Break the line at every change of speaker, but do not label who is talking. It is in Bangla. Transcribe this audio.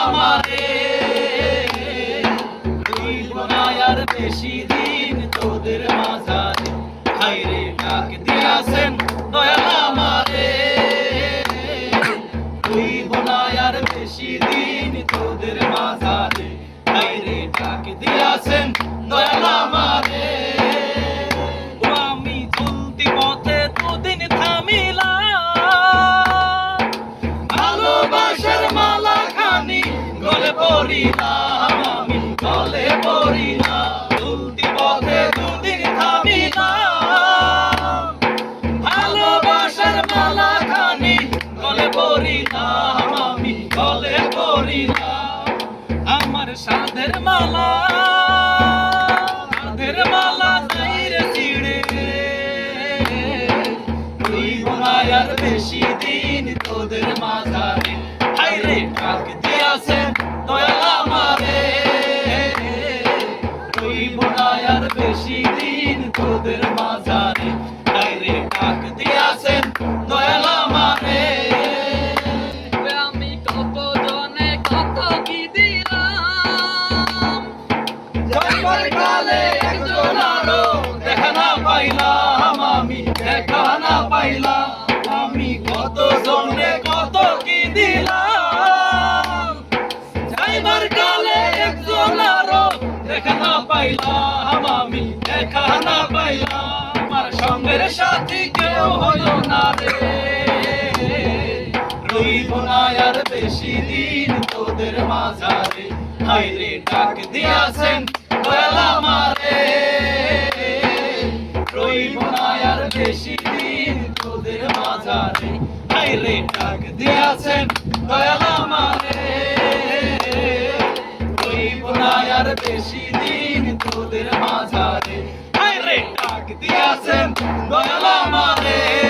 আমারে রইব না আর বেশি দিন তোদের মাঝারে হায়রে ডাক দিয়াছেন দয়াল আমারে রইব না আর বেশি দিন তোদের মাঝারে হায়রে ডাক দিয়াছেন দয়াল আমারে আমি চলতি পথে দুদিন থামিলাম ভালোবাসার মালা খানি গলে পড়িলাম আমি গলে পড়িলাম চলতি পথে দুদিন থামিলাম ভালোবাসার মালা খানি গলে পড়িলাম আমি গলে পড়িলাম আমার সাধের মালা যাইরে ছিড়ে রইব না আর বেশি দিন তোদের মাঝারে হায়রে ডাক দিয়াছেন দয়াল আমারে রইব না আর বেশি দিন তোদের মাঝারে হায়রে ডাক দিয়াছেন দয়াল আমারে
আমি কত জনে কত কি দিলাম
জন্মের কালে একজন আরো দেখা না পাইলাম আমি দেখা না পাইলাম আমি কত জনে কত কি দিলাম যাইবার কালে একজন আরো দেখা না পাইলাম আমি দেখা না পাইলাম আমার সঙ্গের সাথী কেউ হলো না রে রইব না আর বেশি দিন তোদের মাঝারে হায়রে ডাক দিয়াছেন দয়াল আমারে রইব না আর বেশি দিন তোদের মাঝারে হায়রে ডাক দিয়াছেন দয়াল আমারে রইব না আর বেশি দিন তোদের মাঝারে হায়রে ডাক দিয়াছেন দয়াল আমারে।